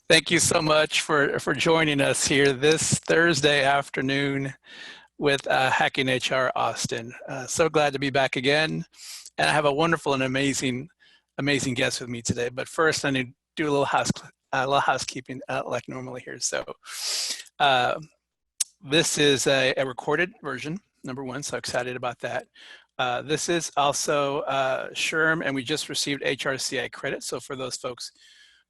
Thank you so much for joining us here this Thursday afternoon with Hacking HR Austin. So glad to be back again, and I have a wonderful and amazing guest with me today. But first, I need to do a little housekeeping like normally here. So uh, this is a recorded version, number one. So excited about that. This is also SHRM, and we just received HRCI credit. So for those folks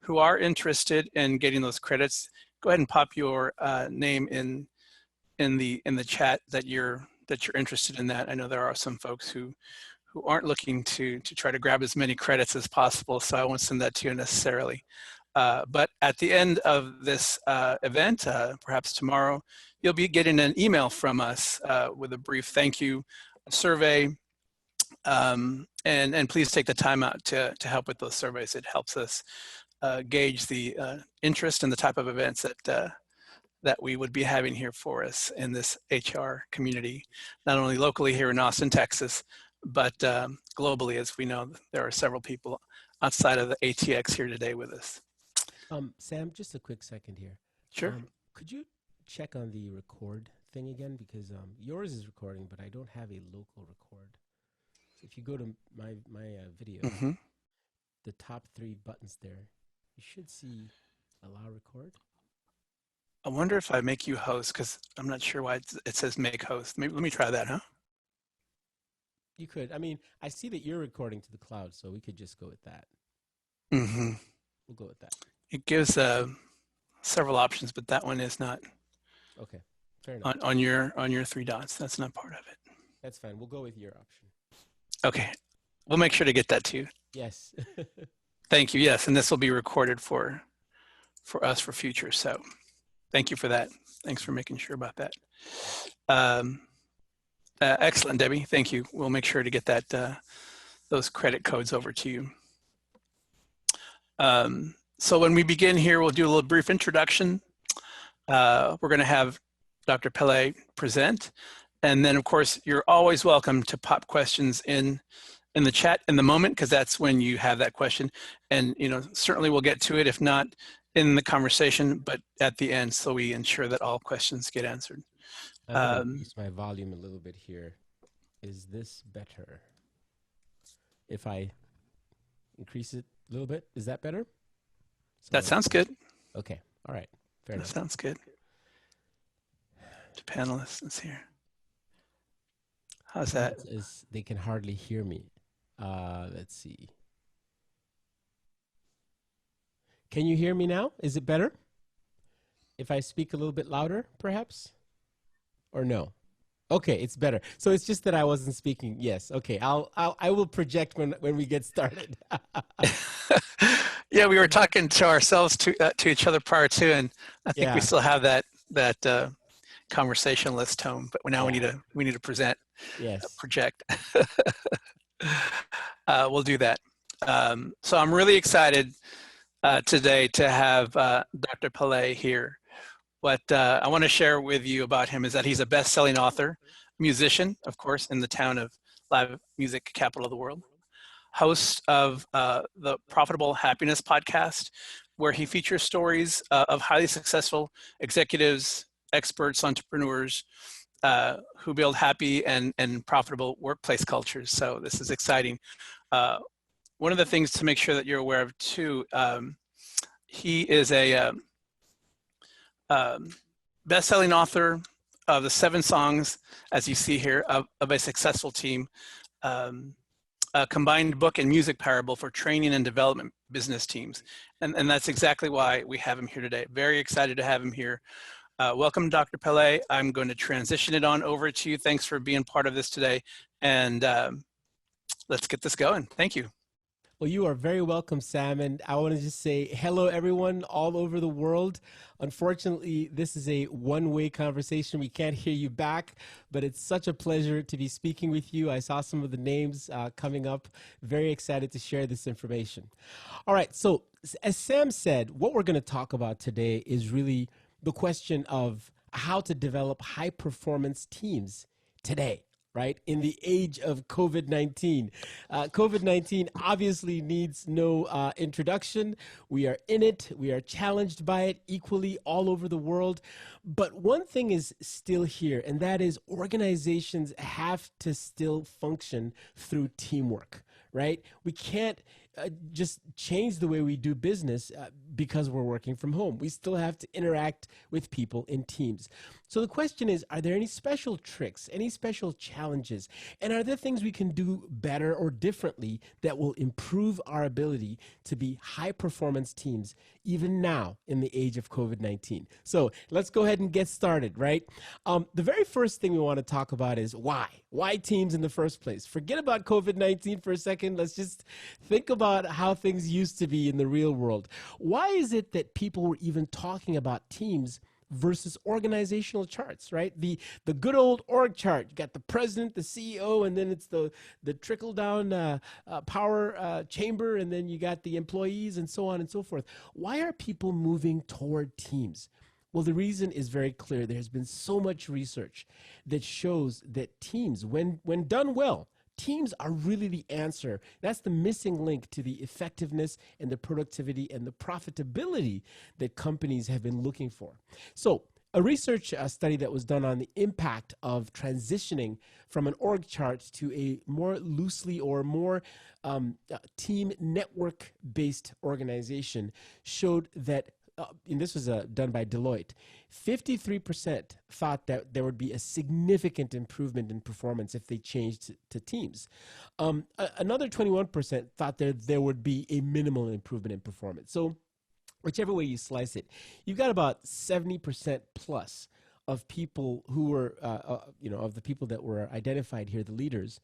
who are interested in getting those credits, go ahead and pop your name in the chat that you're interested in that. I know there are some folks who aren't looking to try to grab as many credits as possible, so I won't send that to you necessarily. But at the end of this event, perhaps tomorrow, you'll be getting an email from us with a brief thank you survey. And please take the time out to help with those surveys. It helps us gauge the interest in the type of events that we would be having here for us in this HR community, not only locally here in Austin, Texas, but globally, as we know, there are several people outside of the ATX here today with us. Sam, just a quick second here. Sure. Could you check on the record thing again? Because yours is recording, but I don't have a local record. So if you go to my video, the top 3 buttons there, you should see allow record. I wonder if I make you host, because I'm not sure why it says make host. Maybe let me try that, huh? You could. I mean, I see that you're recording to the cloud, so we could just go with that. We'll go with that. It gives several options, but that one is not. Okay, fair enough. On your 3 dots, that's not part of it. That's fine. We'll go with your option. Okay, we'll make sure to get that to you. Yes. Thank you. Yes, and this will be recorded for us for future. So, thank you for that. Thanks for making sure about that. Excellent, Debbie. Thank you. We'll make sure to get that those credit codes over to you. So when we begin here, we'll do a little brief introduction. We're going to have Dr. Pillay present, and then of course you're always welcome to pop questions in the chat in the moment, because that's when you have that question, and certainly we'll get to it, if not in the conversation, but at the end, so we ensure that all questions get answered. I'm going to increase my volume a little bit here. Is this better? If I increase it a little bit, is that better? That sounds good. Okay. All right. Fair enough. That sounds good. To panelists here. How's that? They can hardly hear me. Let's see. Can you hear me now? Is it better? If I speak a little bit louder, perhaps? Or no? Okay, it's better. So it's just that I wasn't speaking. Yes. Okay. I will project when we get started. Yeah, we were talking to ourselves to each other prior to, and I think we still have that conversationalist tone. But now we need to present. Yes. Project. We'll do that. So I'm really excited today to have Dr. Pillay here. What I want to share with you about him is that he's a best-selling author, musician, of course, in the town of live music capital of the world, host of the Profitable Happiness podcast, where he features stories of highly successful executives, experts, entrepreneurs who build happy and profitable workplace cultures. So this is exciting. One of the things to make sure that you're aware of too, he is a best-selling author of the 7 songs, as you see here, of a successful team, a combined book and music parable for training and development business teams. And that's exactly why we have him here today. Very excited to have him here. Welcome, Dr. Pillay. I'm going to transition it on over to you. Thanks for being part of this today. And let's get this going. Thank you. Well, you are very welcome, Sam. And I want to just say hello, everyone all over the world. Unfortunately, this is a one-way conversation. We can't hear you back, but it's such a pleasure to be speaking with you. I saw some of the names coming up. Very excited to share this information. All right. So as Sam said, what we're going to talk about today is really the question of how to develop high-performance teams today. right? In the age of COVID-19. COVID-19 obviously needs no introduction. We are in it. We are challenged by it equally all over the world. But one thing is still here, and that is organizations have to still function through teamwork, right? We can't just change the way we do business because we're working from home. We still have to interact with people in teams. So the question is, are there any special tricks, any special challenges, and are there things we can do better or differently that will improve our ability to be high performance teams even now in the age of COVID-19? So let's go ahead and get started, right? The very first thing we want to talk about is why. Why teams in the first place? Forget about COVID-19 for a second. Let's just think about how things used to be in the real world. Why is it that people were even talking about teams versus organizational charts, right? The good old org chart. You got the president, the CEO, and then it's the trickle down power chamber, and then you got the employees and so on and so forth. Why are people moving toward teams? Well, the reason is very clear. There's been so much research that shows that teams, when done well, teams are really the answer. That's the missing link to the effectiveness and the productivity and the profitability that companies have been looking for. So a research study that was done on the impact of transitioning from an org chart to a more loosely or more team network-based organization showed that and this was done by Deloitte, 53% thought that there would be a significant improvement in performance if they changed to teams. Another 21% thought that there would be a minimal improvement in performance. So whichever way you slice it, you've got about 70% plus of people who were, of the people that were identified here, the leaders,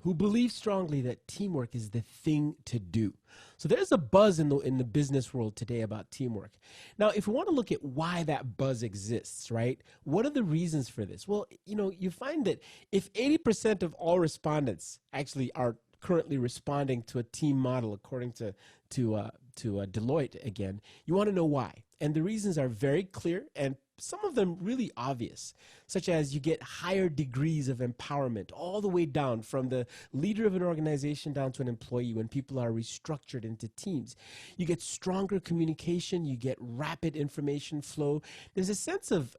who believe strongly that teamwork is the thing to do. So there's a buzz in the business world today about teamwork. Now, if we want to look at why that buzz exists, right? What are the reasons for this? Well, you find that if 80% of all respondents actually are currently responding to a team model, according to Deloitte again, you want to know why. And the reasons are very clear and some of them really obvious, such as you get higher degrees of empowerment all the way down from the leader of an organization down to an employee when people are restructured into teams. You get stronger communication, you get rapid information flow. There's a sense of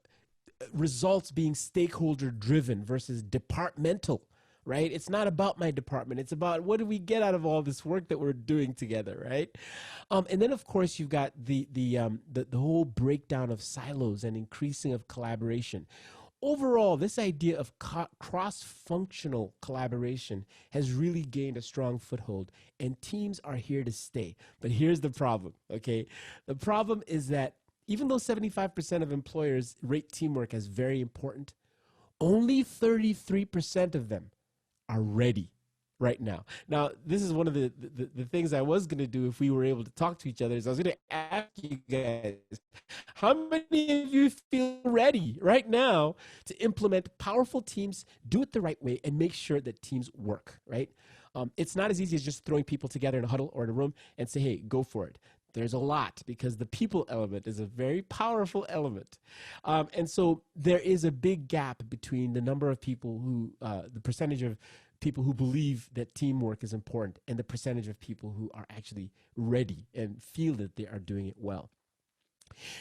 results being stakeholder driven versus departmental, right? It's not about my department. It's about what do we get out of all this work that we're doing together, right? And then, of course, you've got the whole breakdown of silos and increasing of collaboration. Overall, this idea of cross-functional collaboration has really gained a strong foothold, and teams are here to stay. But here's the problem, okay? The problem is that even though 75% of employers rate teamwork as very important, only 33% of them are ready right now. Now, this is one of the things I was going to do if we were able to talk to each other is I was going to ask you guys, how many of you feel ready right now to implement powerful teams, do it the right way, and make sure that teams work, right? It's not as easy as just throwing people together in a huddle or in a room and say, hey, go for it. There's a lot because the people element is a very powerful element. And so there is a big gap between the number of people who, the percentage of people who believe that teamwork is important and the percentage of people who are actually ready and feel that they are doing it well.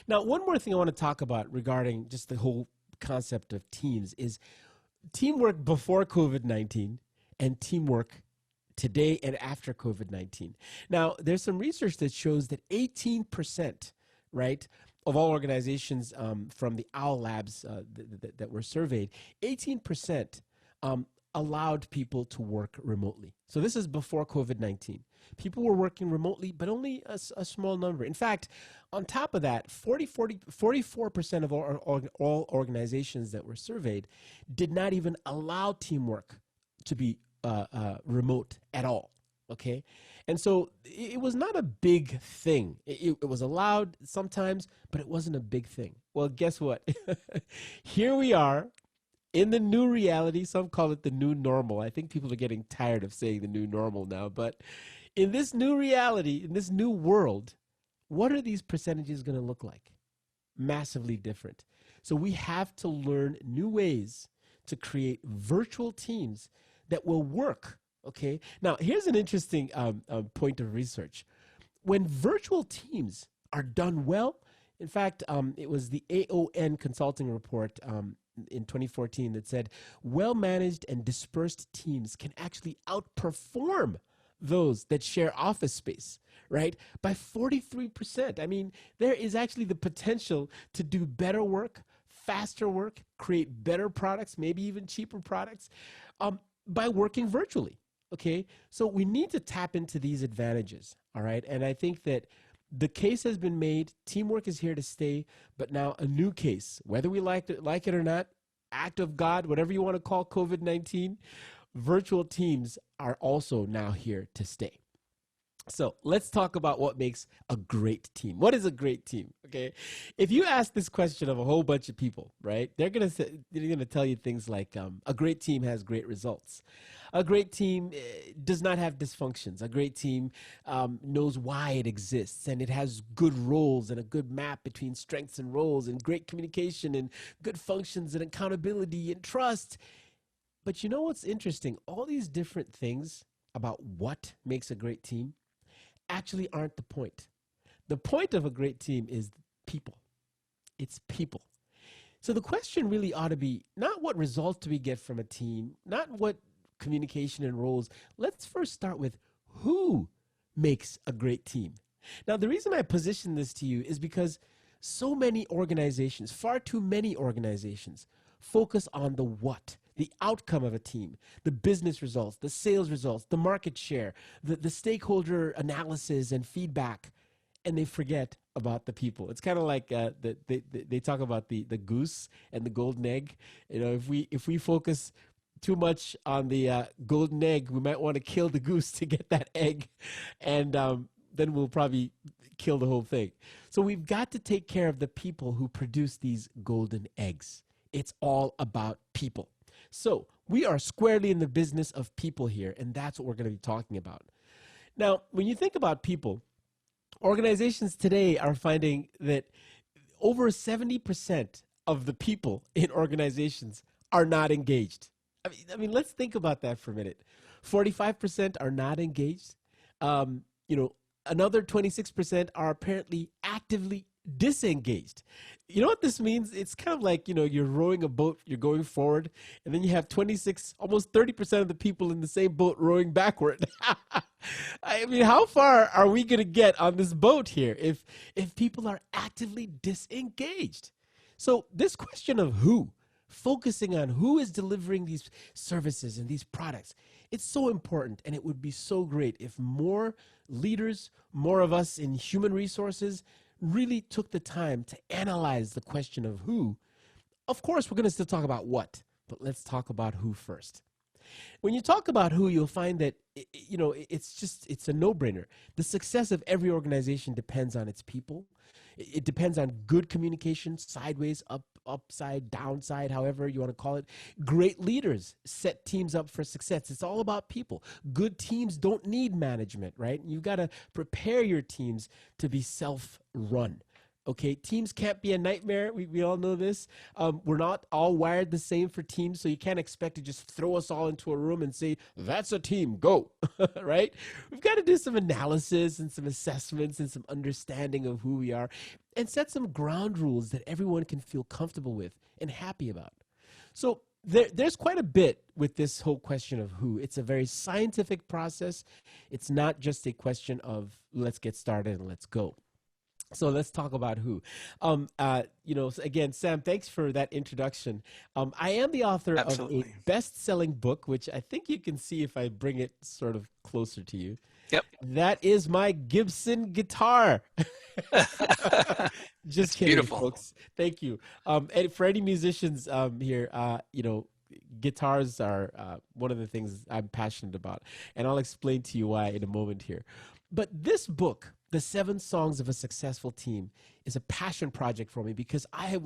Now, one more thing I want to talk about regarding just the whole concept of teams is teamwork before COVID-19 and teamwork today and after COVID-19. Now, there's some research that shows that 18%, right, of all organizations from the OWL labs that were surveyed, 18% allowed people to work remotely. So this is before COVID-19. People were working remotely, but only a small number. In fact, on top of that, 44% of all organizations that were surveyed did not even allow teamwork to be remote at all, okay? And so it was not a big thing. It was allowed sometimes, but it wasn't a big thing. Well, guess what? Here we are in the new reality. Some call it the new normal. I think people are getting tired of saying the new normal now, but in this new reality, in this new world, what are these percentages going to look like? Massively different. So we have to learn new ways to create virtual teams that will work. Okay. Now, here's an interesting point of research. When virtual teams are done well, in fact, it was the AON consulting report in 2014 that said well-managed and dispersed teams can actually outperform those that share office space, right? By 43%. I mean, there is actually the potential to do better work, faster work, create better products, maybe even cheaper products by working virtually. Okay, so we need to tap into these advantages, all right? And I think that the case has been made, teamwork is here to stay, but now a new case, whether we like it or not, act of God, whatever you want to call COVID-19, virtual teams are also now here to stay. So let's talk about what makes a great team. What is a great team? Okay, if you ask this question of a whole bunch of people, right, they're gonna tell you things like a great team has great results. A great team does not have dysfunctions. A great team knows why it exists, and it has good roles and a good map between strengths and roles, and great communication and good functions and accountability and trust. But you know what's interesting? All these different things about what makes a great team actually aren't the point. The point of a great team is people. It's people. So the question really ought to be not what results do we get from a team, not what communication and roles. Let's first start with who makes a great team. Now, the reason I position this to you is because so many organizations, far too many organizations, focus on the what, the outcome of a team, the business results, the sales results, the market share, the stakeholder analysis and feedback, and they forget about the people. It's kind of like they talk about the goose and the golden egg. You know, if we focus too much on the golden egg, we might want to kill the goose to get that egg, and then we'll probably kill the whole thing. So we've got to take care of the people who produce these golden eggs. It's all about people. So we are squarely in the business of people here, and that's what we're going to be talking about. Now, when you think about people, organizations today are finding that over 70% of the people in organizations are not engaged. I mean, let's think about that for a minute. 45% are not engaged. Another 26% are apparently actively disengaged. You know what this means? It's kind of like, you're rowing a boat, you're going forward, and then you have 26, almost 30% of the people in the same boat rowing backward. I mean, how far are we going to get on this boat here if people are actively disengaged? So this question of who, focusing on who is delivering these services and these products, it's so important, and it would be so great if more leaders, more of us in human resources really took the time to analyze the question of who. Of course, we're going to still talk about what, but let's talk about who first. When you talk about who, you'll find that, it's a no-brainer. The success of every organization depends on its people. It depends on good communication, sideways, upside, downside, however you want to call it. Great leaders set teams up for success. It's all about people. Good teams don't need management, right? You've got to prepare your teams to be self-run. Okay, teams can't be a nightmare. We all know this. We're not all wired the same for teams, so you can't expect to just throw us all into a room and say, that's a team, go, right? We've got to do some analysis and some assessments and some understanding of who we are and set some ground rules that everyone can feel comfortable with and happy about. So there's quite a bit with this whole question of who. It's a very scientific process. It's not just a question of let's get started and let's go. So let's talk about who. Again, Sam, thanks for that introduction. I am the author Absolutely. of a best-selling book, which I think you can see if I bring it sort of closer to you. Yep. That is my Gibson guitar. Just kidding, beautiful. folks. Thank you. And for any musicians here, guitars are one of the things I'm passionate about, and I'll explain to you why in a moment here. But this book, The 7 Songs of a Successful Team, is a passion project for me because I've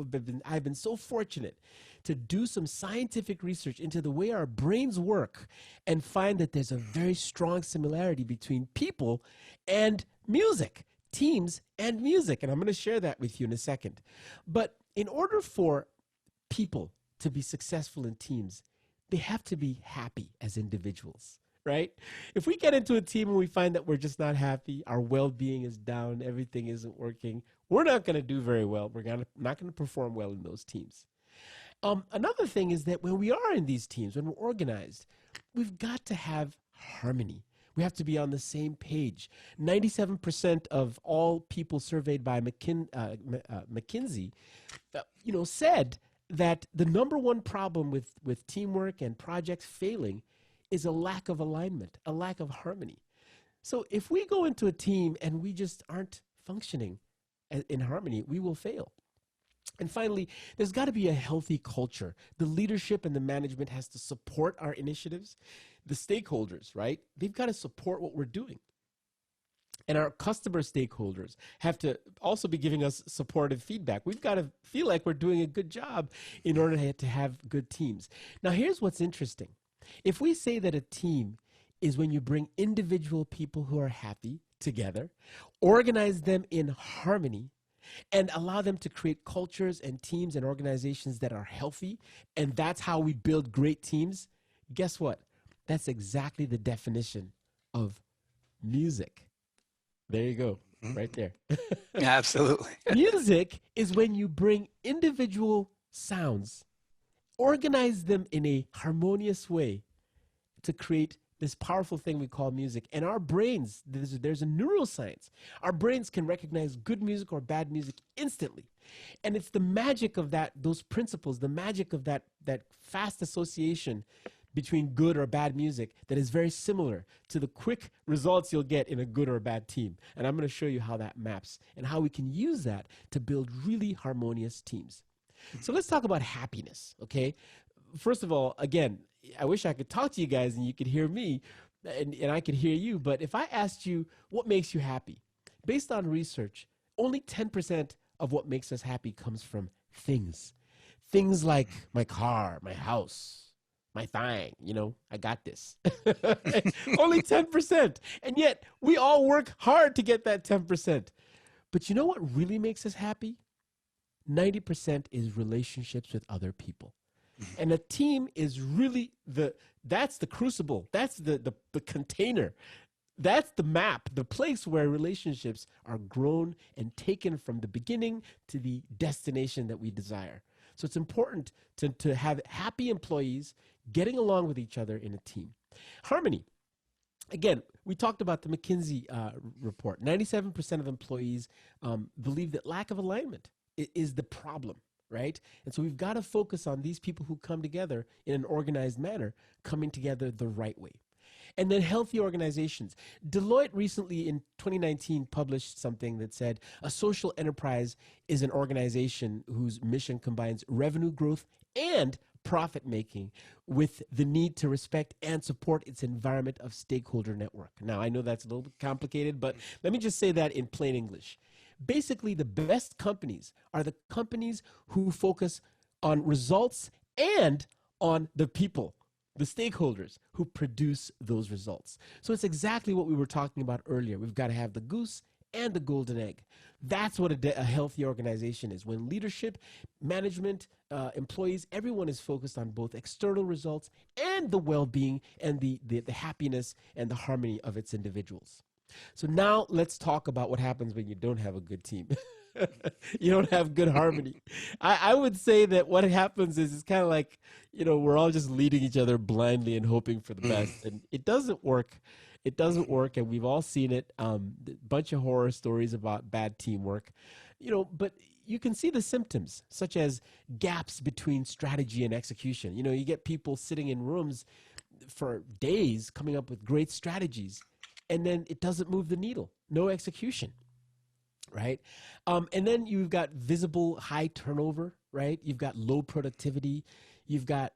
been so fortunate to do some scientific research into the way our brains work and find that there's a very strong similarity between people and music, teams and music. And I'm going to share that with you in a second. But in order for people to be successful in teams, they have to be happy as individuals, right? If we get into a team and we find that we're just not happy, our well-being is down, everything isn't working, we're not going to do very well. Not going to perform well in those teams. Another thing is that when we are in these teams, when we're organized, we've got to have harmony. We have to be on the same page. 97% of all people surveyed by McKinsey, said that the number one problem with teamwork and projects failing is a lack of alignment, a lack of harmony. So if we go into a team and we just aren't functioning in harmony, we will fail. And finally, there's got to be a healthy culture. The leadership and the management has to support our initiatives. The stakeholders, right? They've got to support what we're doing. And our customer stakeholders have to also be giving us supportive feedback. We've got to feel like we're doing a good job in order to have good teams. Now, here's what's interesting. If we say that a team is when you bring individual people who are happy together, organize them in harmony, and allow them to create cultures and teams and organizations that are healthy, and that's how we build great teams, guess what? That's exactly the definition of music. There you go, right there. Absolutely. Music is when you bring individual sounds, organize them in a harmonious way to create this powerful thing we call music. And our brains, there's a neuroscience. Our brains can recognize good music or bad music instantly. And it's the magic of those principles, the magic of that fast association between good or bad music that is very similar to the quick results you'll get in a good or bad team. And I'm going to show you how that maps and how we can use that to build really harmonious teams. So let's talk about happiness, okay? First of all, again, I wish I could talk to you guys and you could hear me and I could hear you. But if I asked you what makes you happy, based on research, only 10% of what makes us happy comes from things. Things like my car, my house, my thing, I got this. Only 10%. And yet we all work hard to get that 10%. But you know what really makes us happy? 90% is relationships with other people. And a team is really that's the crucible. That's the container. That's the map, the place where relationships are grown and taken from the beginning to the destination that we desire. So it's important to have happy employees getting along with each other in a team. Harmony. Again, we talked about the McKinsey report. 97% of employees believe that lack of alignment is the problem. Right? And so we've got to focus on these people who come together in an organized manner, coming together the right way. And then healthy organizations. Deloitte recently in 2019 published something that said a social enterprise is an organization whose mission combines revenue growth and profit making with the need to respect and support its environment of stakeholder network. Now, I know that's a little bit complicated, but let me just say that in plain English. Basically, the best companies are the companies who focus on results and on the people, the stakeholders who produce those results. So it's exactly what we were talking about earlier. We've got to have the goose and the golden egg. That's what a healthy organization is. When leadership, management, employees, everyone is focused on both external results and the well-being and the happiness and the harmony of its individuals. So now let's talk about what happens when you don't have a good team. You don't have good harmony. I would say that what happens is it's kind of like, we're all just leading each other blindly and hoping for the best. And it doesn't work. It doesn't work. And we've all seen it. A bunch of horror stories about bad teamwork, but you can see the symptoms, such as gaps between strategy and execution. You get people sitting in rooms for days coming up with great strategies, and then it doesn't move the needle. No execution, right? And then you've got visible high turnover, right? You've got low productivity. You've got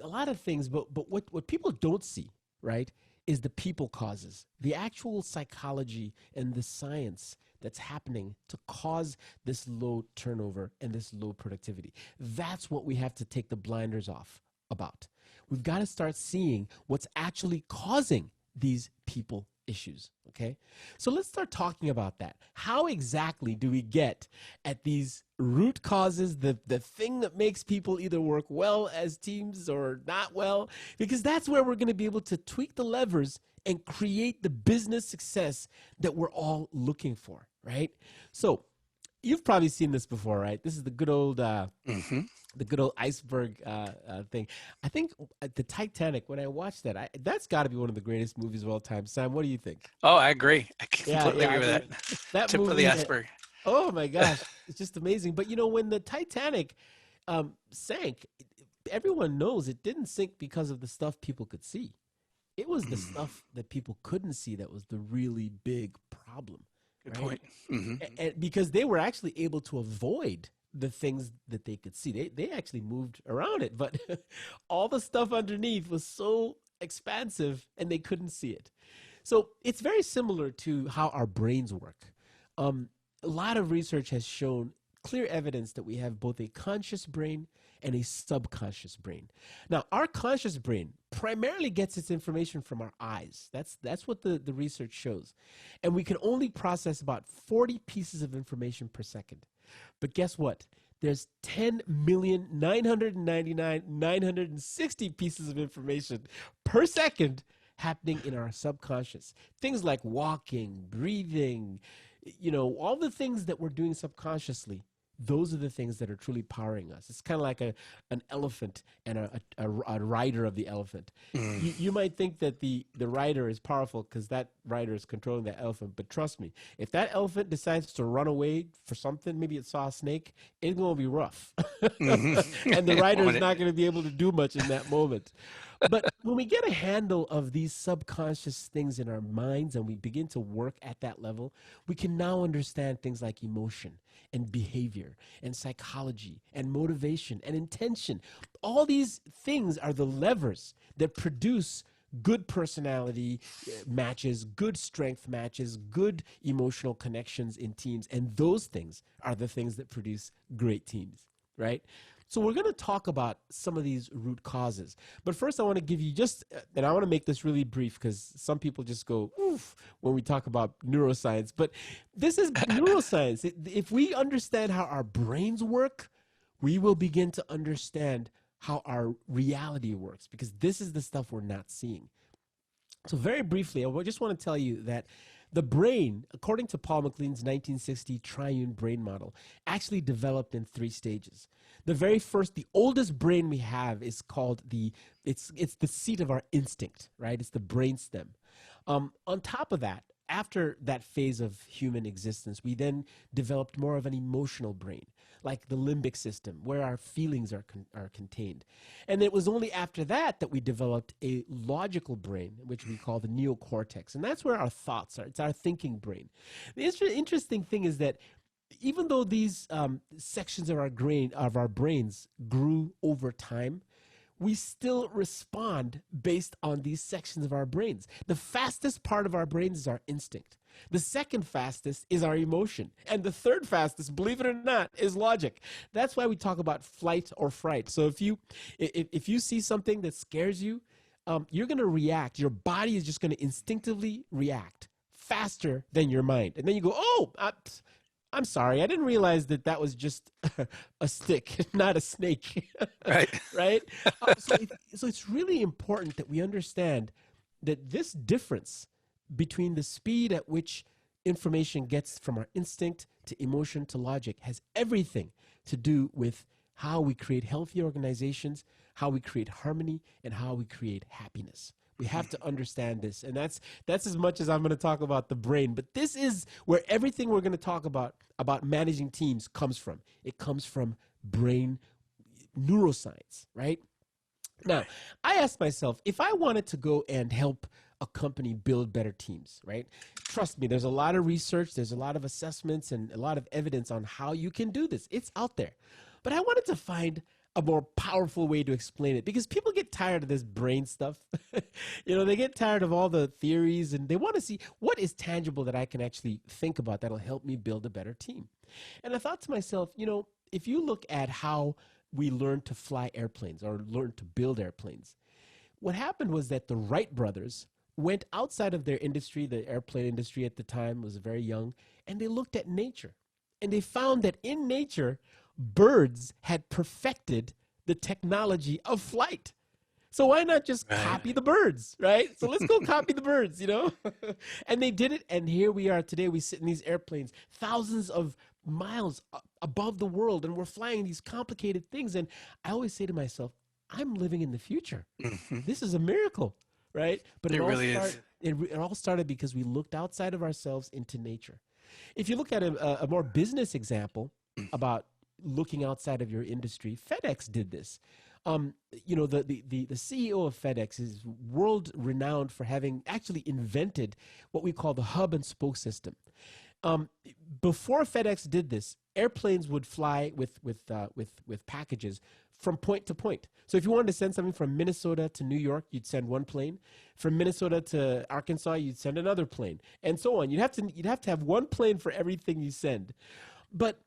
a lot of things, but what people don't see, right, is the people causes, the actual psychology and the science that's happening to cause this low turnover and this low productivity. That's what we have to take the blinders off about. We've got to start seeing what's actually causing these people issues. Okay. So let's start talking about that. How exactly do we get at these root causes, the thing that makes people either work well as teams or not well? Because that's where we're going to be able to tweak the levers and create the business success that we're all looking for, right? So you've probably seen this before, right? This is the good old Hmm. the good old iceberg thing. I think the Titanic. When I watched that, that's got to be one of the greatest movies of all time. Sam, what do you think? Oh, I agree. I Yeah, completely yeah. agree I with mean, that. that Tip of the movie. iceberg. Oh my gosh, it's just amazing. But when the Titanic sank, everyone knows it didn't sink because of the stuff people could see. It was the Mhm. stuff that people couldn't see that was the really big problem, Good right? point. Hmm. And because they were actually able to avoid the things that they could see. They actually moved around it, but all the stuff underneath was so expansive and they couldn't see it. So it's very similar to how our brains work. Um, a lot of research has shown clear evidence that we have both a conscious brain and a subconscious brain. Now, our conscious brain primarily gets its information from our eyes. That's what the research shows. And we can only process about 40 pieces of information per second. But guess what? There's 10,999,960 pieces of information per second happening in our subconscious. Things like walking, breathing, all the things that we're doing subconsciously. Those are the things that are truly powering us. It's kind of like an elephant and a rider of the elephant. Mm. You might think that the rider is powerful because that rider is controlling that elephant, but trust me, if that elephant decides to run away for something, maybe it saw a snake, it's going to be rough. Hmm. And the rider is Won't not it? going to be able to do much in that moment. But when we get a handle of these subconscious things in our minds and we begin to work at that level, we can now understand things like emotion and behavior and psychology and motivation and intention. All these things are the levers that produce good personality matches, good strength matches, good emotional connections in teams. And those things are the things that produce great teams, right? So we're going to talk about some of these root causes. But first I want to give you and I want to make this really brief because some people just go, oof, when we talk about neuroscience. But this is neuroscience. If we understand how our brains work, we will begin to understand how our reality works because this is the stuff we're not seeing. So very briefly, I just want to tell you that the brain, according to Paul MacLean's 1960 triune brain model, actually developed in 3 stages. The very first, the oldest brain we have is called it's the seat of our instinct, right? It's the brainstem. On top of that, after that phase of human existence, we then developed more of an emotional brain, like the limbic system, where our feelings are contained. And it was only after that that we developed a logical brain, which we call the neocortex. And that's where our thoughts are. It's our thinking brain. The interesting thing is that even though these sections of our brains grew over time, we still respond based on these sections of our brains. The fastest part of our brains is our instinct. The second fastest is our emotion. And the third fastest, believe it or not, is logic. That's why we talk about flight or fright. So if you see something that scares you, you're going to react. Your body is just going to instinctively react faster than your mind. And then you go, oh, I'm sorry. I didn't realize that was just a stick, not a snake. Right. Right? So it's really important that we understand that this difference between the speed at which information gets from our instinct to emotion to logic has everything to do with how we create healthy organizations, how we create harmony, and how we create happiness. We have to understand this. And that's as much as I'm going to talk about the brain. But this is where everything we're going to talk about managing teams comes from. It comes from brain neuroscience, right? Now, I asked myself, if I wanted to go and help a company build better teams, right? Trust me, there's a lot of research, there's a lot of assessments, and a lot of evidence on how you can do this. It's out there. But I wanted to find a more powerful way to explain it because people get tired of this brain stuff. They get tired of all the theories and they want to see what is tangible that I can actually think about that'll help me build a better team. And I thought to myself, if you look at how we learned to fly airplanes or learned to build airplanes, what happened was that the Wright brothers went outside of their industry. The airplane industry at the time was very young, and they looked at nature. And they found that in nature, birds had perfected the technology of flight. So why not just Right. copy the birds, right? So let's go copy the birds, you know? And they did it, and here we are today. We sit in these airplanes, thousands of miles above the world, and we're flying these complicated things. And I always say to myself, I'm living in the future. Mhm. This is a miracle, right? But It really is. it all started because we looked outside of ourselves into nature. If you look at a more business example about looking outside of your industry, FedEx did this. The CEO of FedEx is world renowned for having actually invented what we call the hub and spoke system. Um, Before FedEx did this, airplanes would fly with packages from point to point. So if you wanted to send something from Minnesota to New York, you'd send one plane. From Minnesota to Arkansas, you'd send another plane, and so on. You'd have to have one plane for everything you send. But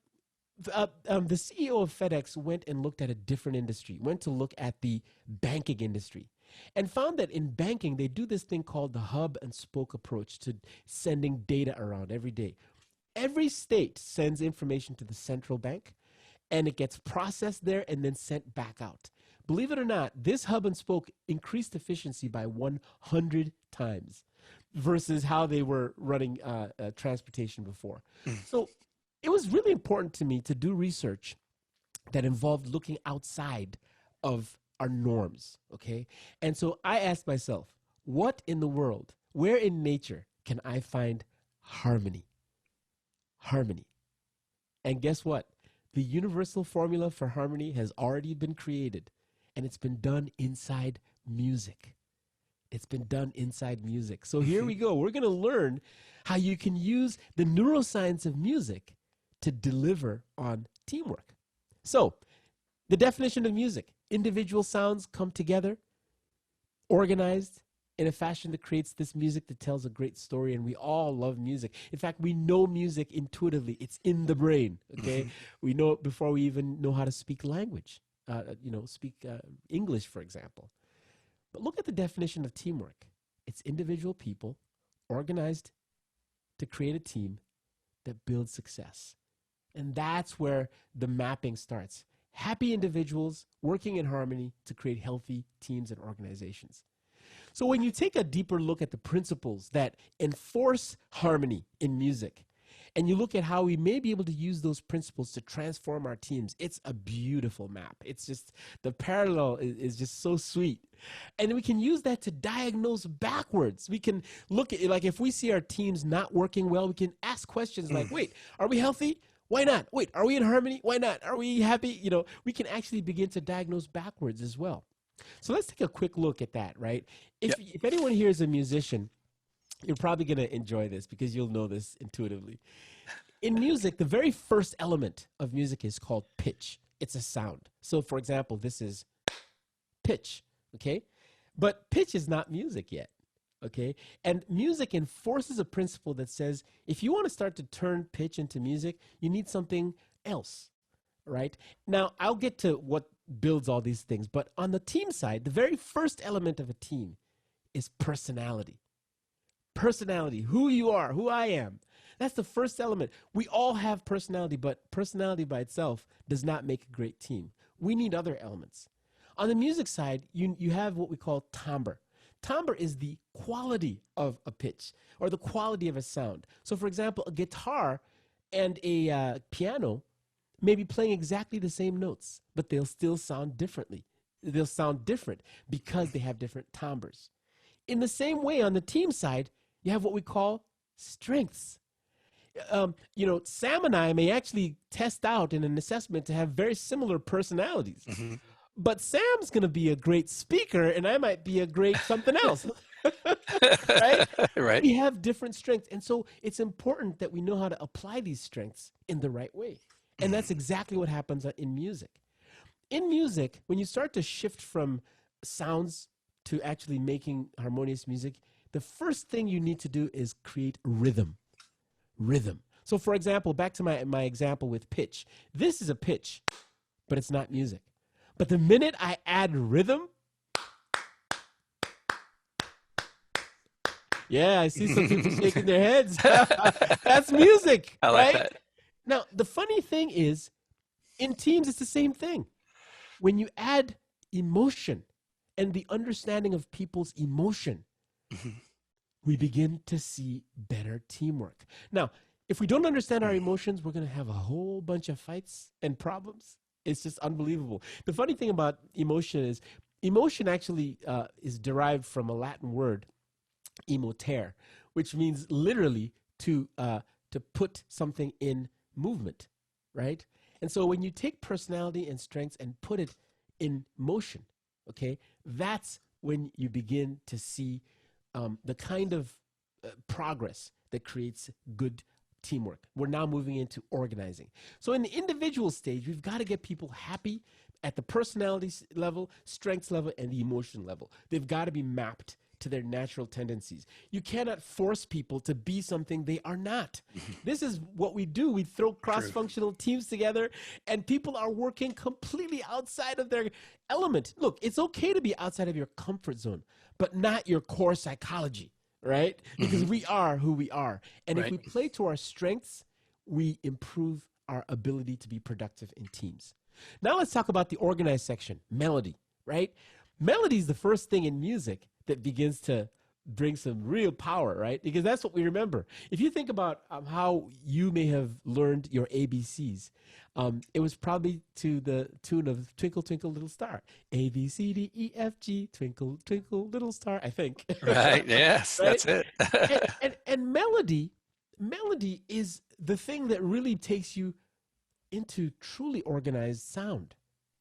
the CEO of FedEx went and looked at a different industry, went to look at the banking industry, and found that in banking, they do this thing called the hub and spoke approach to sending data around every day. Every state sends information to the central bank, and it gets processed there and then sent back out. Believe it or not, this hub and spoke increased efficiency by 100 times versus how they were running transportation before. So it was really important to me to do research that involved looking outside of our norms, okay? And so I asked myself, what in the world, where in nature can I find harmony? Harmony. And guess what? The universal formula for harmony has already been created, and it's been done inside music. It's been done inside music. So here we go. We're going to learn how you can use the neuroscience of music to deliver on teamwork. So, the definition of music: individual sounds come together, organized in a fashion that creates this music that tells a great story. And we all love music. In fact, we know music intuitively. It's in the brain, okay? We know it before we even know how to speak language, speak English, for example. But look at the definition of teamwork. It's individual people organized to create a team that builds success. And that's where the mapping starts. Happy individuals working in harmony to create healthy teams and organizations. So when you take a deeper look at the principles that enforce harmony in music, and you look at how we may be able to use those principles to transform our teams, it's a beautiful map. It's just, the parallel is just so sweet. And we can use that to diagnose backwards. We can look at, like, if we see our teams not working well, we can ask questions like, wait, are we healthy? Why not? Wait, are we in harmony? Why not? Are we happy? We can actually begin to diagnose backwards as well. So let's take a quick look at that, right? If anyone here is a musician, you're probably going to enjoy this because you'll know this intuitively. In music, the very first element of music is called pitch. It's a sound. So, for example, this is pitch, okay? But pitch is not music yet, okay? And music enforces a principle that says if you want to start to turn pitch into music, you need something else, right? Now, I'll get to what builds all these things, but on the team side, the very first element of a team is personality. Personality, who you are, who I am. That's the first element. We all have personality, but personality by itself does not make a great team. We need other elements. On the music side, you have what we call timbre. Timbre is the quality of a pitch or the quality of a sound. So, for example, a guitar and a piano may be playing exactly the same notes, but they'll still sound differently. They'll sound different because they have different timbres. In the same way, on the team side, you have what we call strengths. Sam and I may actually test out in an assessment to have very similar personalities. But Sam's going to be a great speaker, and I might be a great something else. Right? Right. We have different strengths. And so it's important that we know how to apply these strengths in the right way. And that's exactly what happens in music. In music, when you start to shift from sounds to actually making harmonious music, the first thing you need to do is create rhythm. Rhythm. So, for example, back to my example with pitch. This is a pitch, but it's not music. But the minute I add rhythm, Yeah, I see some people shaking their heads. That's music, I like right? that. Now, the funny thing is, in teams, it's the same thing. When you add emotion and the understanding of people's emotion, Mhm. we begin to see better teamwork. Now, if we don't understand our emotions, we're going to have a whole bunch of fights and problems. It's just unbelievable. The funny thing about emotion is, emotion actually is derived from a Latin word, emotere, which means literally to put something in movement, right? And so when you take personality and strengths and put it in motion, okay, that's when you begin to see the kind of progress that creates good teamwork. We're now moving into organizing. So in the individual stage, we've got to get people happy at the personality level, strengths level, and the emotion level. They've got to be mapped to their natural tendencies. You cannot force people to be something they are not. This is what we do. We throw cross-functional teams together, and people are working completely outside of their element. Look, it's okay to be outside of your comfort zone, but not your core psychology, right? Because we are who we are. And if Right. we play to our strengths, we improve our ability to be productive in teams. Now let's talk about the organized section, melody, right? Melody is the first thing in music that begins to bring some real power, right? Because that's what we remember. If you think about how you may have learned your ABCs, it was probably to the tune of Twinkle, Twinkle, Little Star. A, B, C, D, E, F, G, Twinkle, Twinkle, Little Star, I think. Right. Yes, Right? that's it. And melody is the thing that really takes you into truly organized sound,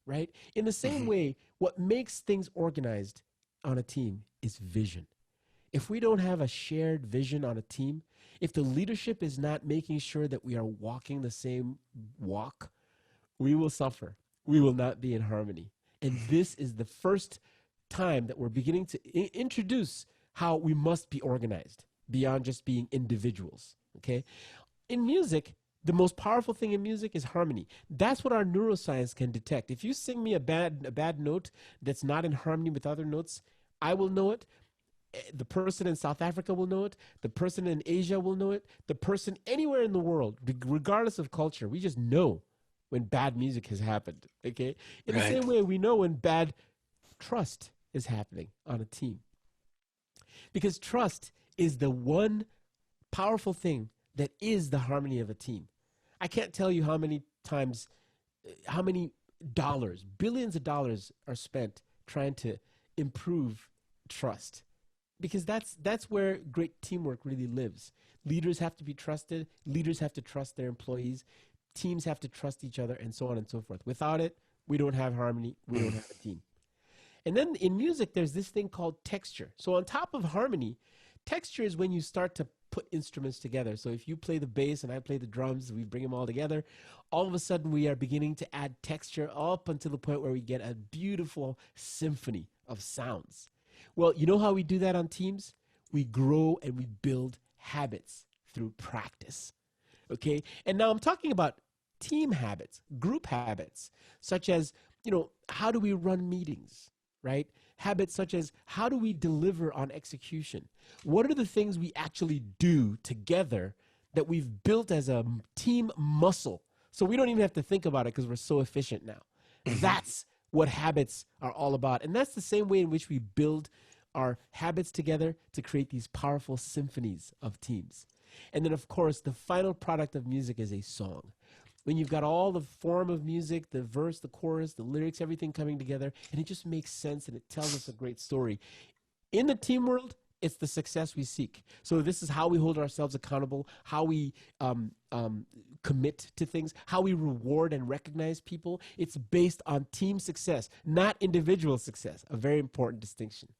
right? In the same Mhm. way, what makes things organized on a team is vision. If we don't have a shared vision on a team, if the leadership is not making sure that we are walking the same walk, we will suffer. We will not be in harmony. And this is the first time that we're beginning to introduce how we must be organized beyond just being individuals. Okay. In music, the most powerful thing in music is harmony. That's what our neuroscience can detect. If you sing me a bad note that's not in harmony with other notes, I will know it. The person in South Africa will know it. The person in Asia will know it. The person anywhere in the world, regardless of culture, we just know when bad music has happened. Okay. In the Right. same way, we know when bad trust is happening on a team, because trust is the one powerful thing that is the harmony of a team. I can't tell you how many times, how many dollars, billions of dollars are spent trying to improve trust, because that's where great teamwork really lives. Leaders have to be trusted, leaders have to trust their employees, teams have to trust each other, and so on and so forth. Without it, we don't have harmony, we don't have a team. And then in music, there's this thing called texture. So on top of harmony, texture is when you start to put instruments together. So if you play the bass and I play the drums, we bring them all together. All of a sudden, we are beginning to add texture up until the point where we get a beautiful symphony of sounds. Well, you know how we do that on teams? We grow and we build habits through practice. Okay. And now I'm talking about team habits, group habits, such as, how do we run meetings, right? Habits such as how do we deliver on execution? What are the things we actually do together that we've built as a team muscle? So we don't even have to think about it because we're so efficient now. Mhm. That's what habits are all about. And that's the same way in which we build our habits together to create these powerful symphonies of teams. And then, of course, the final product of music is a song. When you've got all the form of music, the verse, the chorus, the lyrics, everything coming together, and it just makes sense and it tells us a great story. In the team world, it's the success we seek. So this is how we hold ourselves accountable, how we commit to things, how we reward and recognize people. It's based on team success, not individual success. A very important distinction.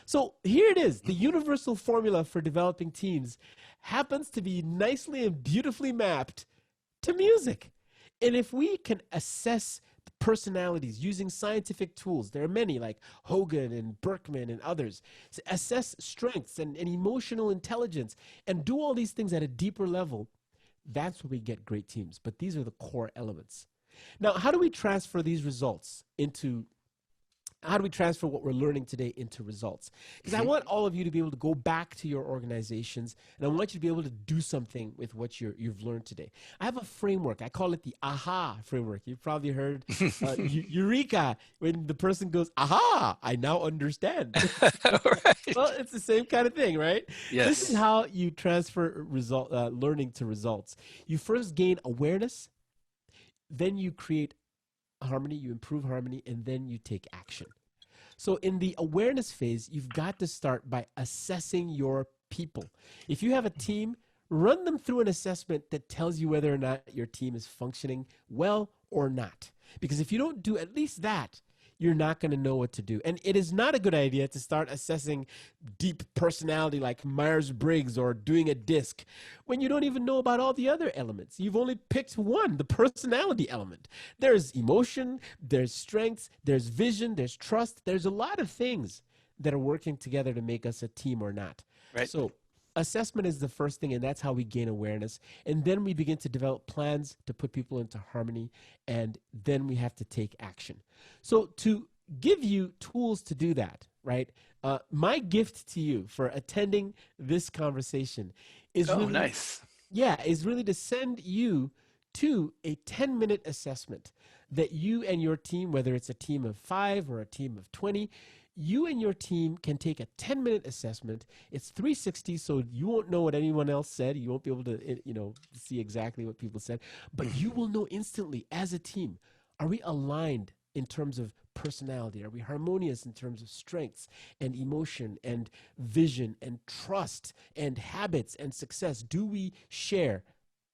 So here it is. The universal formula for developing teams happens to be nicely and beautifully mapped to music. And if we can assess personalities using scientific tools, there are many like Hogan and Berkman and others, assess strengths and emotional intelligence and do all these things at a deeper level, that's where we get great teams. But these are the core elements. Now, how do we transfer these results into how do we transfer what we're learning today into results? Because I want all of you to be able to go back to your organizations, and I want you to be able to do something with what you've learned today. I have a framework. I call it the AHA framework. You've probably heard Eureka, when the person goes, aha, I now understand. Right. Well, it's the same kind of thing, right? Yes. This is how you transfer learning to results. You first gain awareness, then you create harmony, you improve harmony, and then you take action. So in the awareness phase, you've got to start by assessing your people. If you have a team, run them through an assessment that tells you whether or not your team is functioning well or not. Because if you don't do at least that, you're not going to know what to do. And it is not a good idea to start assessing deep personality like Myers-Briggs or doing a DISC when you don't even know about all the other elements. You've only picked one, the personality element. There's emotion, there's strengths, there's vision, there's trust. There's a lot of things that are working together to make us a team or not. Right. So assessment is the first thing, and that's how we gain awareness. And then we begin to develop plans to put people into harmony, and then we have to take action. So to give you tools to do that, right, my gift to you for attending this conversation is is really to send you to a 10-minute assessment that you and your team, whether it's a team of 5 or a team of 20, you and your team can take a 10-minute assessment. It's 360, so you won't know what anyone else said. You won't be able to, see exactly what people said. But you will know instantly as a team, are we aligned in terms of personality? Are we harmonious in terms of strengths and emotion and vision and trust and habits and success? Do we share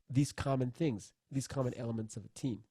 these common things, these common elements of a team?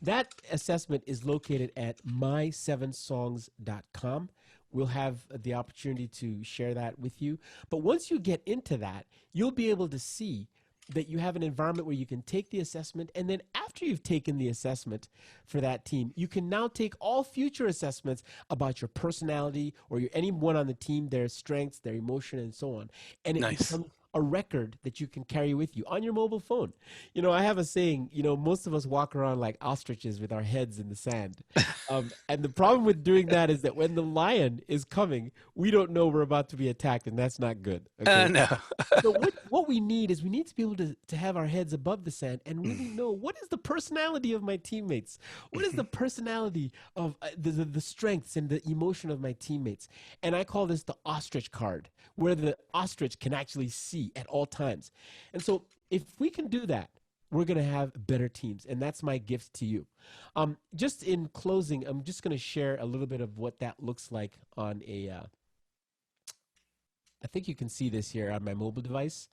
That assessment is located at my7songs.com. We'll have the opportunity to share that with you. But once you get into that, you'll be able to see that you have an environment where you can take the assessment, and then after you've taken the assessment for that team, you can now take all future assessments about your personality or anyone on the team, their strengths, their emotion, and so on. And it becomes a record that you can carry with you on your mobile phone. I have a saying, most of us walk around like ostriches with our heads in the sand. And the problem with doing that is that when the lion is coming, we don't know we're about to be attacked, and that's not good. Okay? No. So what we need is we need to be able to have our heads above the sand and really know, what is the personality of my teammates? What is the personality of the strengths and the emotion of my teammates? And I call this the ostrich card, where the ostrich can actually see at all times. And so if we can do that, we're going to have better teams. And that's my gift to you. Just in closing, I'm just going to share a little bit of what that looks like on I think you can see this here on my mobile device.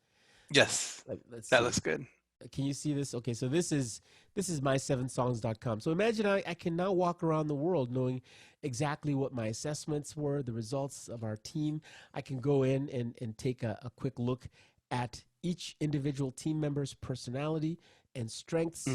Yes, that looks good. Can you see this? Okay, so this is my7songs.com. So imagine I can now walk around the world knowing exactly what my assessments were, the results of our team. I can go in and take a quick look at each individual team member's personality and strengths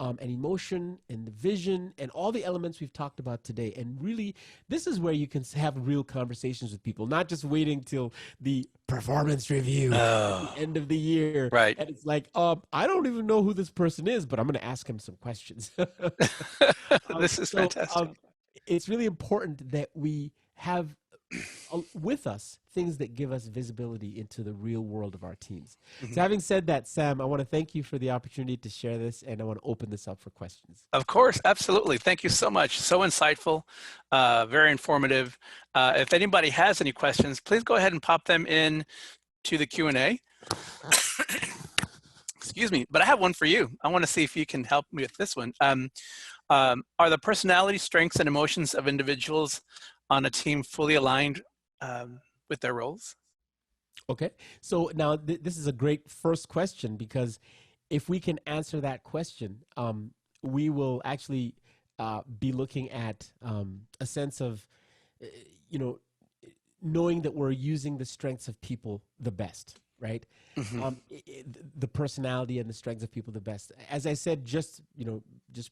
and emotion and the vision and all the elements we've talked about today. And really, this is where you can have real conversations with people, not just waiting till the performance review at the end of the year. Right. And it's like, I don't even know who this person is, but I'm going to ask him some questions. This is fantastic. It's really important that we have with us things that give us visibility into the real world of our teams. So having said that, Sam, I want to thank you for the opportunity to share this, and I want to open this up for questions. Of course, absolutely. Thank you so much. So insightful, very informative. If anybody has any questions, please go ahead and pop them in to the Q&A. Excuse me, but I have one for you. I want to see if you can help me with this one. Are the personality, strengths, and emotions of individuals on a team fully aligned with their roles? Okay, so now this is a great first question, because if we can answer that question, we will actually be looking at a sense of, knowing that we're using the strengths of people the best, right? The personality and the strengths of people the best. As I said just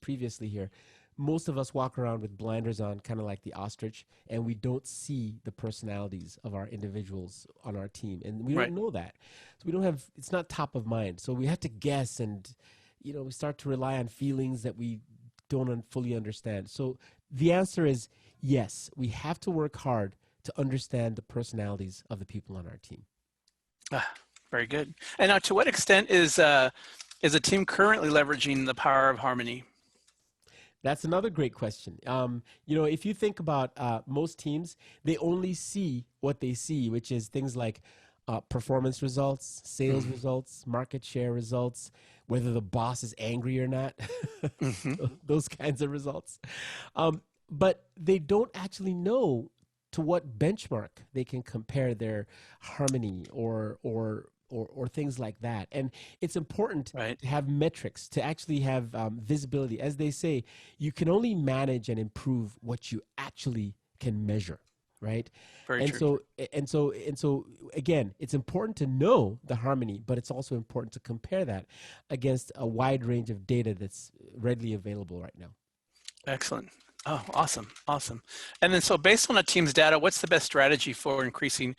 previously here, most of us walk around with blinders on, kind of like the ostrich, and we don't see the personalities of our individuals on our team, and we don't know that. So we don't have, it's not top of mind. So we have to guess, and we start to rely on feelings that we don't fully understand. So the answer is Yes, we have to work hard to understand the personalities of the people on our team. Ah, very good. And now, to what extent is a team currently leveraging the power of harmony? That's another great question. If you think about most teams, they only see what they see, which is things like performance results, sales Mm-hmm. results, market share results, whether the boss is angry or not, Mm-hmm. those kinds of results. But they don't actually know to what benchmark they can compare their harmony or things like that. And it's important Right. to have metrics, to actually have visibility. As they say, you can only manage and improve what you actually can measure, right? Very And true. so again, it's important to know the harmony, but it's also important to compare that against a wide range of data that's readily available right now. Excellent. Oh, awesome. Awesome. And then, so based on a team's data, what's the best strategy for increasing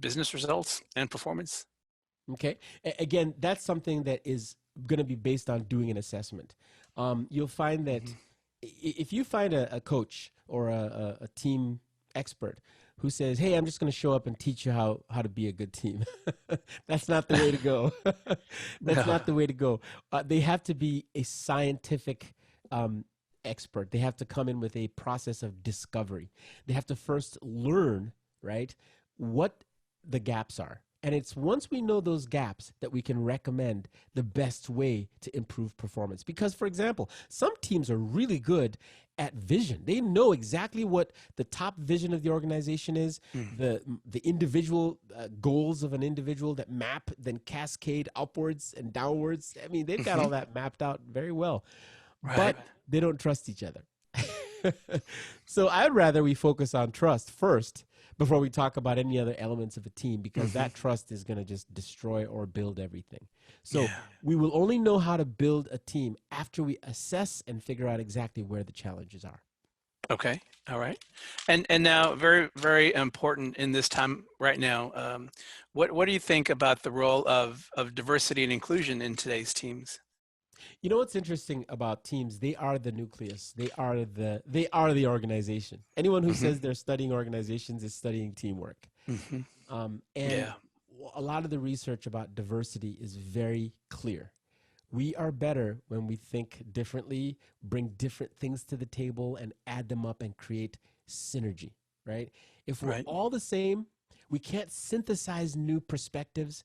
business results and performance? Okay. Again, that's something that is going to be based on doing an assessment. You'll find that Hmm. if you find a coach or a team expert who says, "Hey, I'm just going to show up and teach you how to be a good team," that's not the way to go. That's No. not the way to go. They have to be a scientific um, expert. They have to come in with a process of discovery. They have to first learn, right, what the gaps are. And it's once we know those gaps that we can recommend the best way to improve performance. Because, for example, some teams are really good at vision. They know exactly what the top vision of the organization is, Mm. the individual goals of an individual that map, then cascade upwards and downwards. I mean, they've got Hmm. all that mapped out very well, Right. but they don't trust each other. So I'd rather we focus on trust first before we talk about any other elements of a team, because Hmm. that trust is going to just destroy or build everything. So Yeah. we will only know how to build a team after we assess and figure out exactly where the challenges are. Okay. All right. And now, very very important in this time right now. What do you think about the role of diversity and inclusion in today's teams? You know what's interesting about teams? They are the nucleus. They are the organization. Anyone who Hmm. says they're studying organizations is studying teamwork. Hmm. And Yeah. a lot of the research about diversity is very clear. We are better when we think differently, bring different things to the table, and add them up and create synergy, right? If we're Right. all the same, we can't synthesize new perspectives.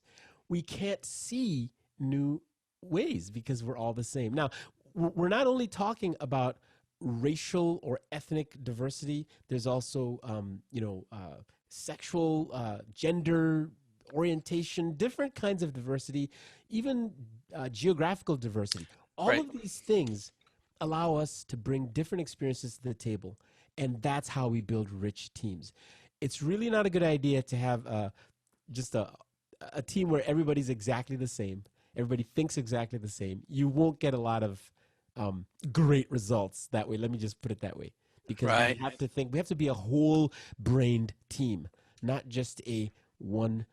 We can't see new ways because we're all the same. Now, we're not only talking about racial or ethnic diversity, there's also, sexual, gender, orientation, different kinds of diversity, even geographical diversity. All Right. of these things allow us to bring different experiences to the table, and that's how we build rich teams. It's really not a good idea to have just a team where everybody's exactly the same, everybody thinks exactly the same. You won't get a lot of great results that way. Let me just put it that way. Because we Right. have to think, we have to be a whole brained team, not just a one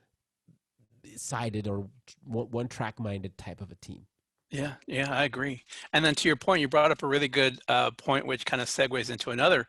sided or one track minded type of a team. Yeah. Yeah. I agree. And then, to your point, you brought up a really good point, which kind of segues into another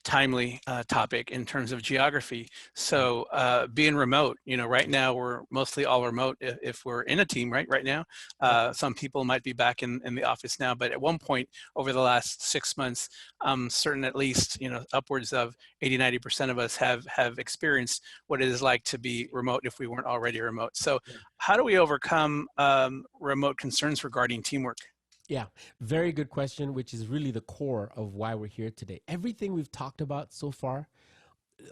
timely topic in terms of geography. Mm. So being remote, right now we're mostly all remote if we're in a team, right now. Yep. Some people might be back in the office now, but at one point over the last 6 months, I'm certain at least, upwards of 80, 90% of us have experienced what it is like to be remote if we weren't already remote. So Yeah. how do we overcome remote concerns regarding teamwork? Yeah, very good question, which is really the core of why we're here today. Everything we've talked about so far,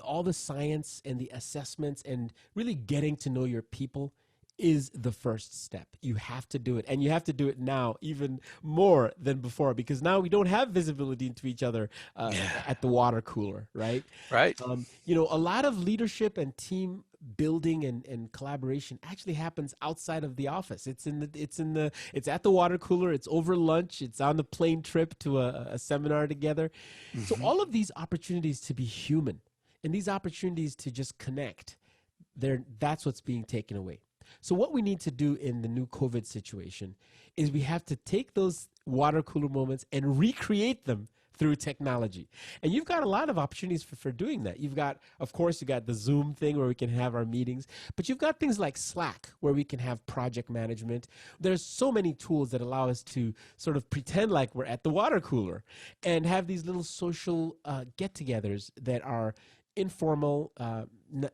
all the science and the assessments and really getting to know your people is the first step. You have to do it. And you have to do it now, even more than before, because now we don't have visibility into each other Yeah. at the water cooler, right? Right. A lot of leadership and team building and collaboration actually happens outside of the office. It's at the water cooler, it's over lunch, it's on the plane trip to a seminar together. So Hmm. all of these opportunities to be human and these opportunities to just connect, that's what's being taken away. So what we need to do in the new COVID situation is we have to take those water cooler moments and recreate them through technology. And you've got a lot of opportunities for doing that. You've got, of course, you got the Zoom thing where we can have our meetings, but you've got things like Slack where we can have project management. There's so many tools that allow us to sort of pretend like we're at the water cooler and have these little social get-togethers that are informal,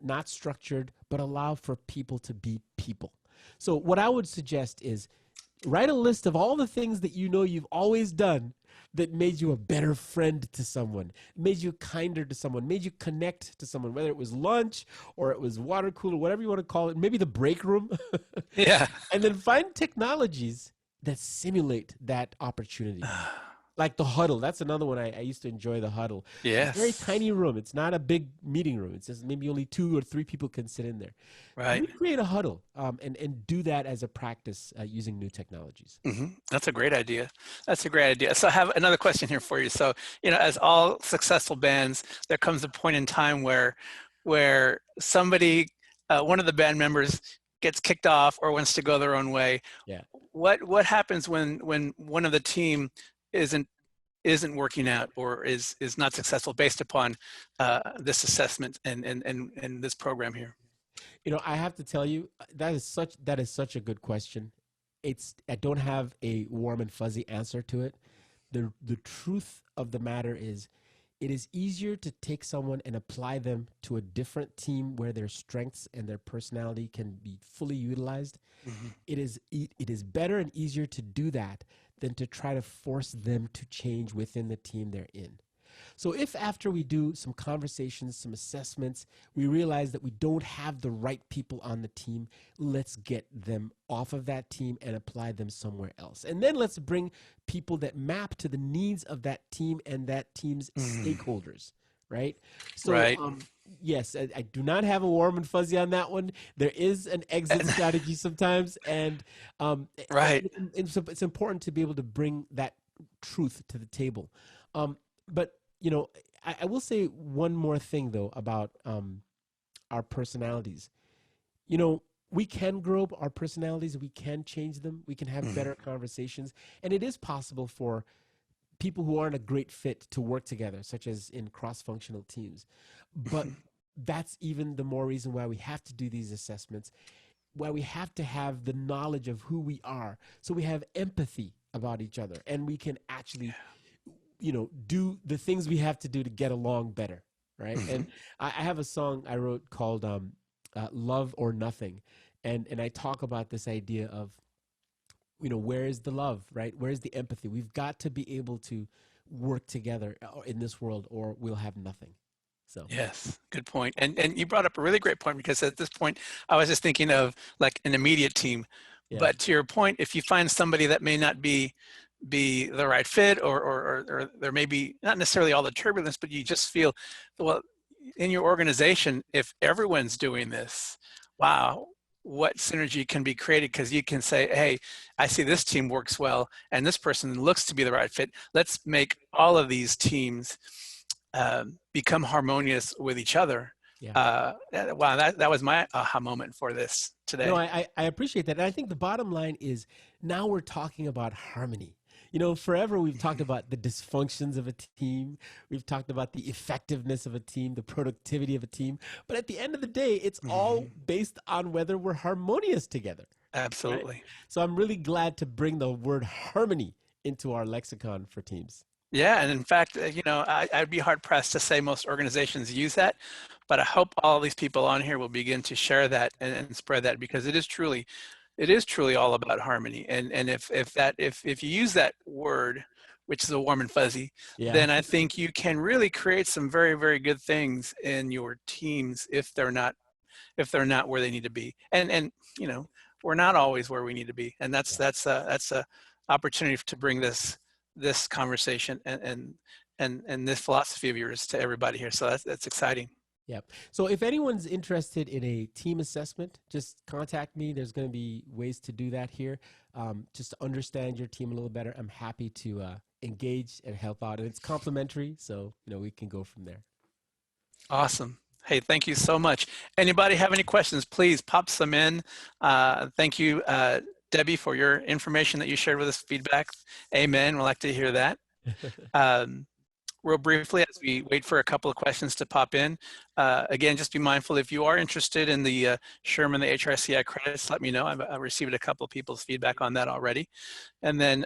not structured, but allow for people to be people. So what I would suggest is write a list of all the things that you know you've always done that made you a better friend to someone, made you kinder to someone, made you connect to someone, whether it was lunch or it was water cooler, whatever you want to call it, maybe the break room. Yeah. And then find technologies that simulate that opportunity. Like the huddle. That's another one. I used to enjoy the huddle. Yes. It's a very tiny room. It's not a big meeting room. It's just maybe only 2 or 3 people can sit in there. Right. Recreate a huddle and do that as a practice using new technologies. That's a great idea. That's a great idea. So I have another question here for you. So, as all successful bands, there comes a point in time where somebody, one of the band members gets kicked off or wants to go their own way. Yeah. What happens when one of the team isn't working out or is not successful based upon this assessment and this program here? I have to tell you, that is such a good question. I don't have a warm and fuzzy answer to it. The truth of the matter is, it is easier to take someone and apply them to a different team where their strengths and their personality can be fully utilized. It is better and easier to do that than to try to force them to change within the team they're in. So if after we do some conversations, some assessments, we realize that we don't have the right people on the team, let's get them off of that team and apply them somewhere else. And then let's bring people that map to the needs of that team and that team's stakeholders, right? So, right. Yes, I do not have a warm and fuzzy on that one. There is an exit strategy sometimes, and right. it's important to be able to bring that truth to the table. But I will say one more thing though about our personalities. We can grow our personalities. We can change them. We can have better conversations, and it is possible for people who aren't a great fit to work together, such as in cross-functional teams. But that's even the more reason why we have to do these assessments, why we have to have the knowledge of who we are, so we have empathy about each other, and we can actually do the things we have to do to get along better, right? And I have a song I wrote called Love or Nothing, and I talk about this idea of, where is the love, right? Where is the empathy? We've got to be able to work together in this world, or we'll have nothing. So yes, good point. And you brought up a really great point, because at this point I was just thinking of like an immediate team. Yeah. But to your point, if you find somebody that may not be the right fit, or there may be not necessarily all the turbulence, but you just feel, well, in your organization, if everyone's doing this, wow, what synergy can be created, because you can say, hey, I see this team works well and this person looks to be the right fit. Let's make all of these teams become harmonious with each other. Yeah. Wow, that was my aha moment for this today. No, I appreciate that. And I think the bottom line is, now we're talking about harmony. Forever we've talked about the dysfunctions of a team. We've talked about the effectiveness of a team, the productivity of a team. But at the end of the day, it's all based on whether we're harmonious together. Absolutely. Right? So I'm really glad to bring the word harmony into our lexicon for teams. Yeah, and in fact, I'd be hard pressed to say most organizations use that, but I hope all these people on here will begin to share that and spread that, because it is truly all about harmony. And if you use that word, which is a warm and fuzzy, then I think you can really create some very, very good things in your teams if they're not where they need to be. And we're not always where we need to be, and that's a opportunity to bring this conversation and this philosophy of yours to everybody here. So that's exciting. Yep. So if anyone's interested in a team assessment, just contact me. There's going to be ways to do that here. Just to understand your team a little better. I'm happy to engage and help out. And it's complimentary, so we can go from there. Awesome. Hey, thank you so much. Anybody have any questions, please pop some in. Thank you, Debbie, for your information that you shared with us, feedback. Amen. We'd like to hear that. real briefly as we wait for a couple of questions to pop in. Again, just be mindful if you are interested in the Sherman, the HRCI credits, let me know. I've received a couple of people's feedback on that already. And then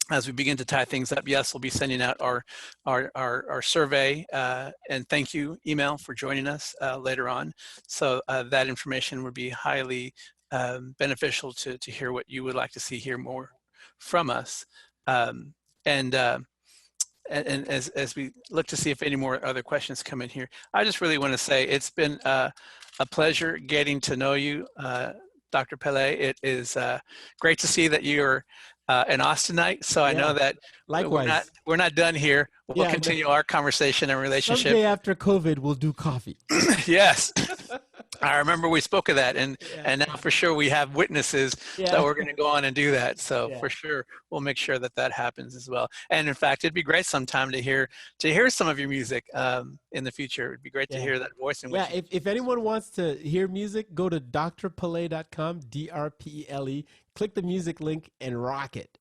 as we begin to tie things up, yes, we'll be sending out our survey and thank you email for joining us later on. So that information would be highly beneficial to hear what you would like to see hear more from us. And as we look to see if any more other questions come in here, I just really want to say it's been a pleasure getting to know you, Dr. Pele. It is great to see that you're an Austinite, so I know that likewise. we're not done here. We'll continue our conversation and relationship. Someday after COVID, we'll do coffee. Yes. I remember we spoke of that, and now for sure we have witnesses that we're going to go on and do that. So for sure, we'll make sure that that happens as well. And in fact, it'd be great sometime to hear some of your music in the future. It'd be great to hear that voice. If anyone wants to hear music, go to drpele.com, DRPELE. Click the music link and rock it.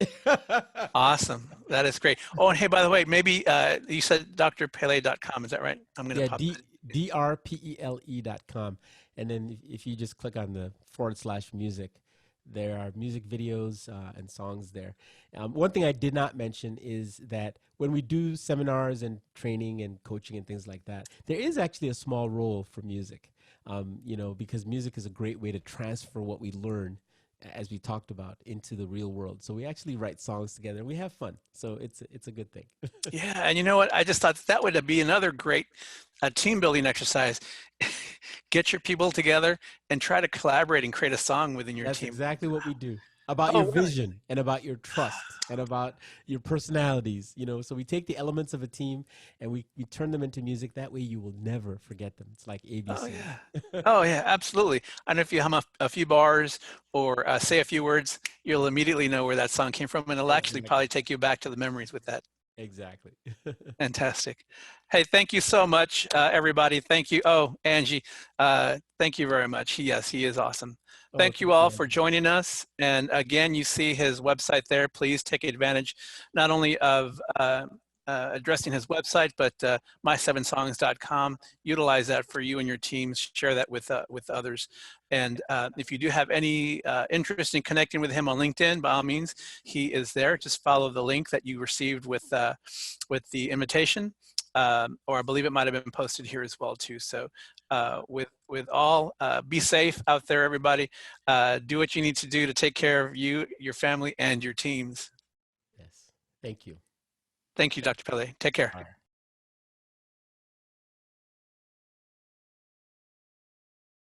Awesome. That is great. Oh, and hey, by the way, maybe you said drpele.com. Is that right? I'm going to pop that. drpele.com. And then if you just click on the /music, there are music videos and songs there. One thing I did not mention is that when we do seminars and training and coaching and things like that, there is actually a small role for music, because music is a great way to transfer what we learn, as we talked about, into the real world. So we actually write songs together and we have fun. So it's a good thing. Yeah. And you know what? I just thought that would be another great team building exercise. Get your people together and try to collaborate and create a song within your team. That's exactly what we do. About your vision and about your trust and about your personalities, so we take the elements of a team and we turn them into music. That way you will never forget them. It's like ABC. Oh yeah. Oh yeah, absolutely. And if you hum a few bars or say a few words, you'll immediately know where that song came from, and it'll actually probably take you back to the memories with that. Exactly. Fantastic. Hey, thank you so much, everybody. Thank you. Oh, Angie, thank you very much. Yes, he is awesome. Thank you all for joining us. And again, you see his website there. Please take advantage not only of addressing his website, but my7songs.com. Utilize that for you and your teams. Share that with others. And if you do have any interest in connecting with him on LinkedIn, by all means, he is there. Just follow the link that you received with the invitation. Or I believe it might have been posted here as well too. So with all, be safe out there, everybody. Do what you need to do to take care of you, your family, and your teams. Yes. Thank you. Thank you, Dr. Pele. Take care. All right.